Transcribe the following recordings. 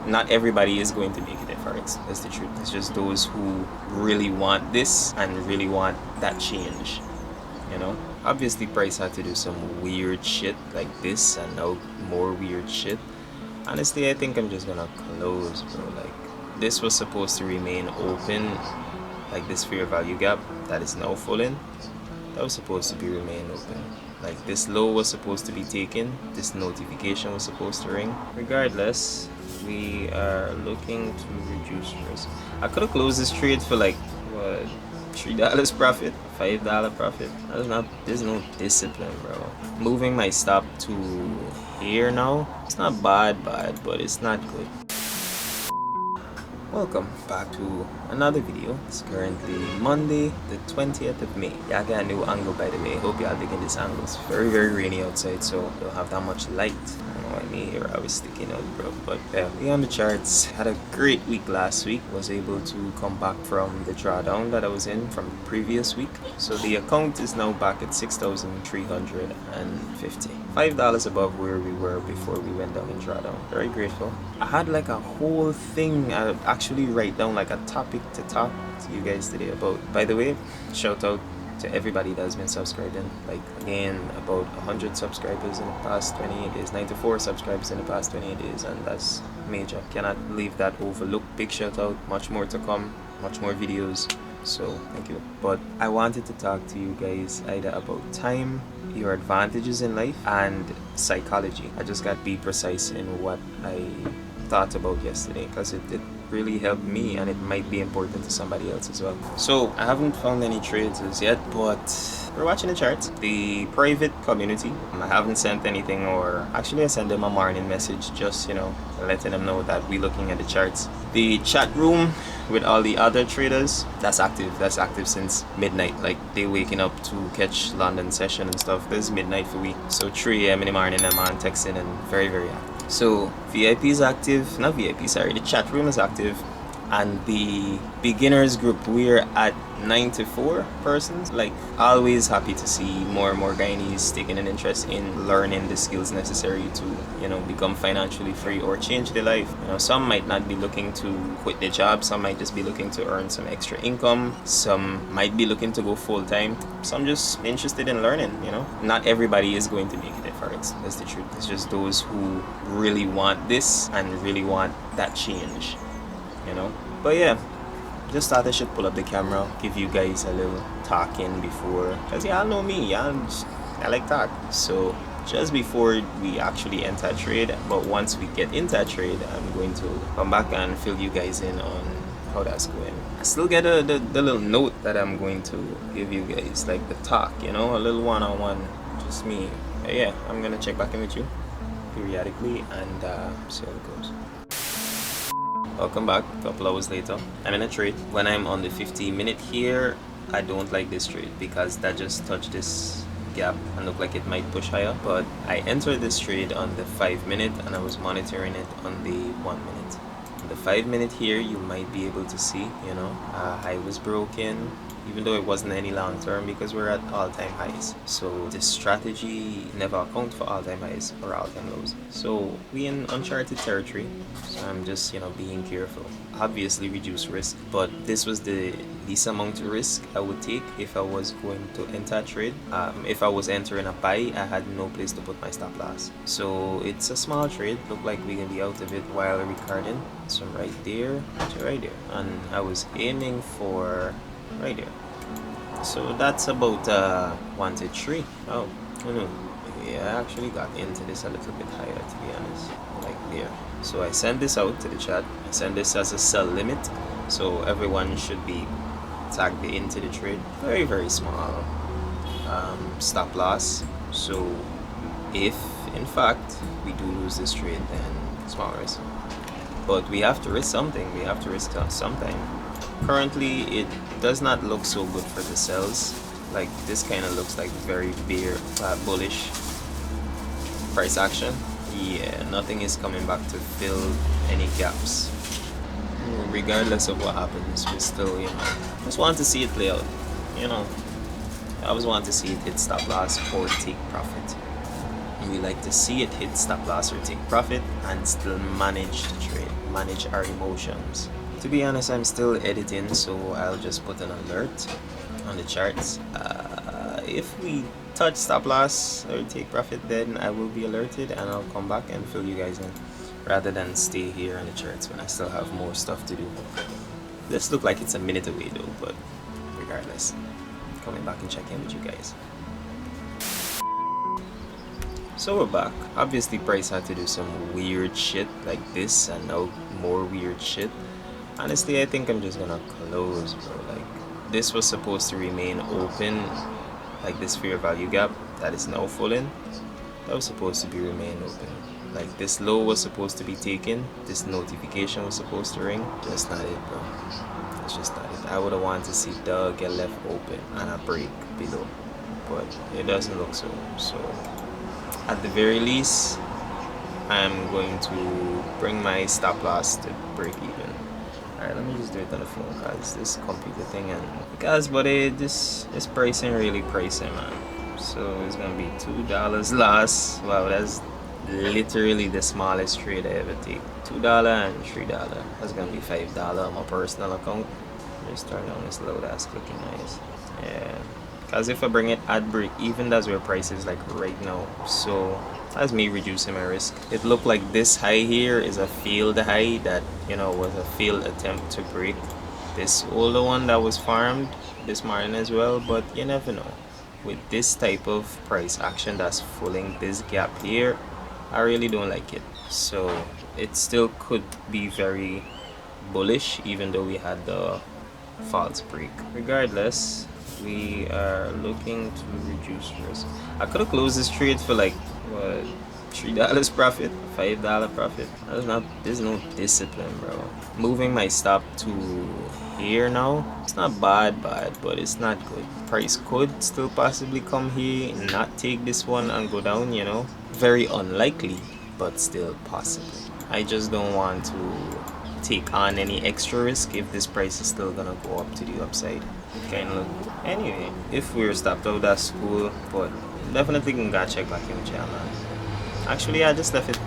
not everybody is going to make it in Forex. That's the truth. It's just those who really want this and really want that change, you know. Obviously price had to do some weird shit like this and now more weird shit. Honestly, I think I'm just gonna close, bro. Like, this was supposed to remain open, like this fair value gap that is now full in, that was supposed to be remain open. Like, this low was supposed to be taken, this notification was supposed to ring. Regardless, we are looking to reduce risk. I could have closed this trade for like, what, $3 profit, $5 profit. There's no discipline, bro. Moving my stop to here now, it's not bad, but it's not good. Welcome back to another video. It's currently Monday, the 20th of May. Y'all got a new angle, by the way. Hope y'all digging this angle. It's very, very rainy outside, so don't have that much light. I don't know why me here, I was sticking out, bro. But yeah, we on the charts. Had a great week last week. Was able to come back from the drawdown that I was in from the previous week. So the account is now back at 6,350. $5 above where we were before we went down in drawdown. Very grateful. I had like a whole thing I actually write down, like a topic to talk to you guys today about. By the way, shout out to everybody that has been subscribing. Like, again, about 100 subscribers in the past 28 days, 94 subscribers in the past 28 days, and that's major. Cannot leave that overlooked. Big shout out. Much more to come, much more videos, so thank you. But I wanted to talk to you guys either about time, your advantages in life, and psychology. I just got to be precise in what I thought about yesterday, because it really helped me and it might be important to somebody else as well. So I haven't found any trades as yet, but we're watching the charts. The private community, I haven't sent anything, or actually I sent them a morning message, just, you know, letting them know that we're looking at the charts. The chat room with all the other traders, that's active since midnight. Like, they waking up to catch London session and stuff. This is midnight for we, so 3 a.m. in the morning I'm on texting and very, very active. So VIP is active, not VIP, sorry, the chat room is active, and the beginners group, we're at 94 persons. Like, always happy to see more and more Guyanese taking an interest in learning the skills necessary to, you know, become financially free or change their life. You know, some might not be looking to quit their job, some might just be looking to earn some extra income, some might be looking to go full-time, some just interested in learning, you know. Not everybody is going to make it at Forex, that's the truth. It's just those who really want this and really want that change, you know. But yeah, just thought I should pull up the camera, give you guys a little talking before, because y'all know me, I like talk. So just before we actually enter trade, but once we get into trade, I'm going to come back and fill you guys in on how that's going. I still get the little note that I'm going to give you guys, like the talk, you know, a little one-on-one, just me. But yeah, I'm gonna check back in with you periodically and see how it goes. Welcome back, a couple hours later. I'm in a trade. When I'm on the 15-minute here, I don't like this trade because that just touched this gap and looked like it might push higher. But I entered this trade on the 5-minute and I was monitoring it on the 1-minute. On the 5-minute here, you might be able to see, you know, high was broken, even though it wasn't any long term because we're at all-time highs. So this strategy never account for all-time highs or all-time lows. So we in uncharted territory. So I'm just, you know, being careful. Obviously reduce risk, but this was the least amount of risk I would take if I was going to enter a trade. If I was entering a buy, I had no place to put my stop loss. So it's a small trade. Look like we can be out of it while recording. So right there to right there, and I was aiming for right there. So that's about 1 to 3. Oh, no, yeah, I actually got into this a little bit higher, to be honest, like there. So I send this out to the chat. I send this as a sell limit, so everyone should be tagged into the trade. Very, very small stop loss. So if in fact we do lose this trade, then small risk. But we have to risk something. We have to risk something. Currently, it does not look so good for the sells. Like, this kind of looks like very bullish price action. Yeah, nothing is coming back to fill any gaps. Regardless of what happens, we still, you know, just want to see it play out. You know, I always want to see it hit stop loss or take profit. And we like to see it hit stop loss or take profit and still manage to trade. manage our emotions. To be honest, I'm still editing, so I'll just put an alert on the charts. If we touch stop loss or take profit, then I will be alerted and I'll come back and fill you guys in, rather than stay here on the charts when I still have more stuff to do. This look like it's a minute away though, but regardless, coming back and checking with you guys. So we're back. Obviously price had to do some weird shit like this, and now more weird shit. Honestly, I think I'm just gonna close, bro. Like, this was supposed to remain open, like this fair value gap that is now falling. That was supposed to be remain open. Like, this low was supposed to be taken. This notification was supposed to ring. Just not it, bro. That's just not it. I would have wanted to see Doug get left open and a break below, but it doesn't look so. So at the very least, I'm going to bring my stop loss to break even. Alright, let me just do it on the phone, cause this computer thing, and guys, buddy, this pricing really pricing, man. So it's gonna be $2 loss. Wow, that's literally the smallest trade I ever take. $2 and $3. That's gonna be $5 on my personal account. Just turn on this low, that's looking nice. Yeah, cause if I bring it at break even, that's where price is like right now. So that's me reducing my risk. It looked like this high here is a failed high that, you know, was a failed attempt to break this older one that was farmed this morning as well, but you never know. With this type of price action that's filling this gap here, I really don't like it. So it still could be very bullish even though we had the false break. Regardless, we are looking to reduce risk. I could have closed this trade for like what, $3 profit, $5 profit. There's no discipline, bro. Moving my stop to here now, it's not bad, but it's not good. Price could still possibly come here and not take this one and go down, you know. Very unlikely, but still possible. I just don't want to take on any extra risk if this price is still gonna go up to the upside. Kind of look. Anyway, if we're stopped out, that's cool, but definitely can go check back in with y'all, man. Actually, I just left it.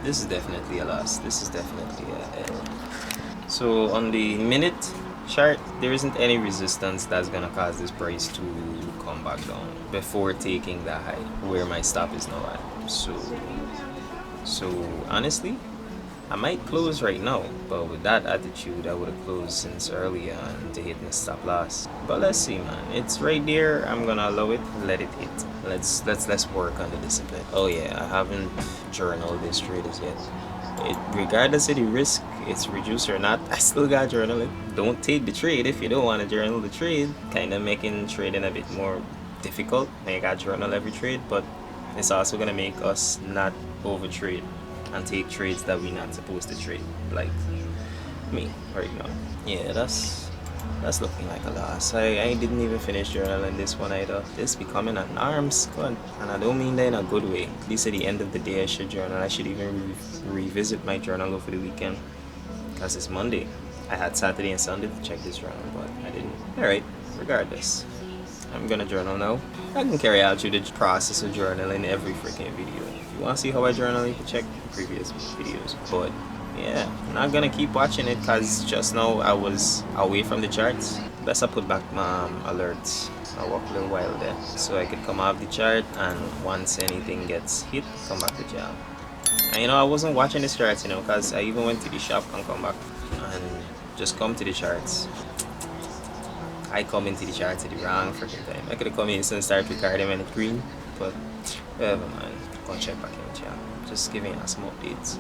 This is definitely a loss. This is definitely a L. So on the minute chart, there isn't any resistance that's gonna cause this price to come back down before taking that high where my stop is now at. So honestly, I might close right now, but with that attitude I would have closed since earlier and to hit my stop loss. But let's see, man. It's right there. I'm gonna allow it, let it hit. Let's work on the discipline. Oh yeah, I haven't journaled this trade as yet. Regardless of the risk, it's reduced or not, I still gotta journal it. Don't take the trade if you don't want to journal the trade. Kind of making trading a bit more difficult. I gotta journal every trade, but it's also gonna make us not over trade and take trades that we're not supposed to trade, like me right now. Yeah, that's looking like a loss. I didn't even finish journaling this one either. This becoming an arms gun, and I don't mean that in a good way. At least at the end of the day I should journal. I should even revisit my journal over the weekend, because it's Monday. I had Saturday and Sunday to check this journal, but I didn't. Alright, regardless, I'm gonna journal now. I can carry out through the process of journaling every freaking video. If you want to see how I journal, you can check the previous videos. But yeah, I'm not gonna keep watching it because just now I was away from the charts. Best I put back my alerts. I walk a little while there so I could come off the chart, and once anything gets hit, come back to jam. And you know, I wasn't watching the charts, you know, because I even went to the shop and come back and just come to the charts. I come into the charts at the wrong freaking time. I could have come in and start recording when it's green, but whatever, man. Gonna check back in with y'all. Just giving you some updates.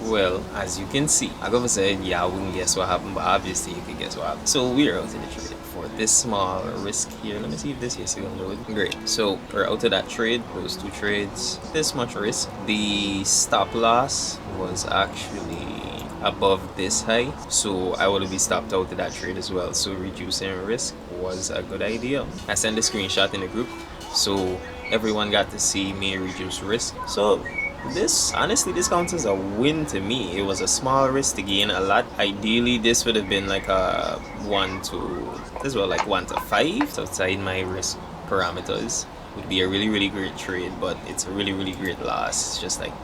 Well, as you can see, I gotta say, yeah, I wouldn't guess what happened, but obviously you can guess what happened. So we're out of the trade for this small risk here. Let me see if this is gonna load. Great. So we're out of that trade, those two trades. This much risk. The stop loss was actually above this high, so I would be stopped out of that trade as well. So reducing risk was a good idea. I sent a screenshot in the group, so everyone got to see me reduce risk. So this, honestly, this counts as a win to me. It was a small risk to gain a lot. Ideally, this would have been like a 1 to, this was like 1 to 5 outside my risk parameters. Would be a really great trade, but it's a really great loss. It's just like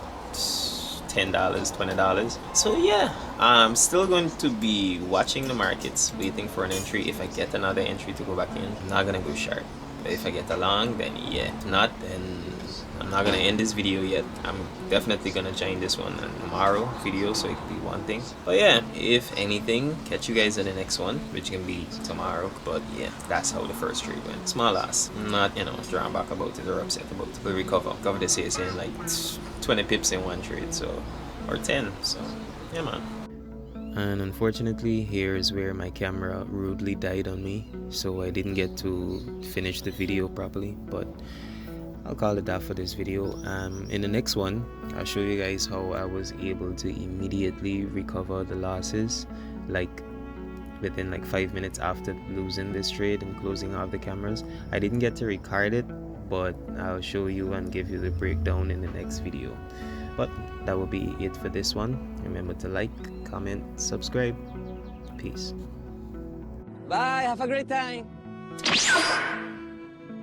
$10, $20. So yeah, I'm still going to be watching the markets, waiting for an entry. If I get another entry to go back in, I'm not gonna go short. But if I get a long, then yeah. If not, then I'm not gonna end this video yet. I'm definitely gonna join this one in tomorrow video, so it could be one thing. But yeah, if anything, catch you guys in the next one, which can be tomorrow. But yeah, that's how the first trade went. Small loss. I'm not, drawing back about it or upset about it. We'll recover. Cover the CSA in like 20 pips in one trade, so, or 10. So yeah, man. And unfortunately, here's where my camera rudely died on me, so I didn't get to finish the video properly, but I'll call it that for this video. In the next one, I'll show you guys how I was able to immediately recover the losses, like within like 5 minutes after losing this trade and closing off the cameras. I didn't get to record it, but I'll show you and give you the breakdown in the next video. But that will be it for this one. Remember to like, comment, subscribe. Peace. Bye, have a great time.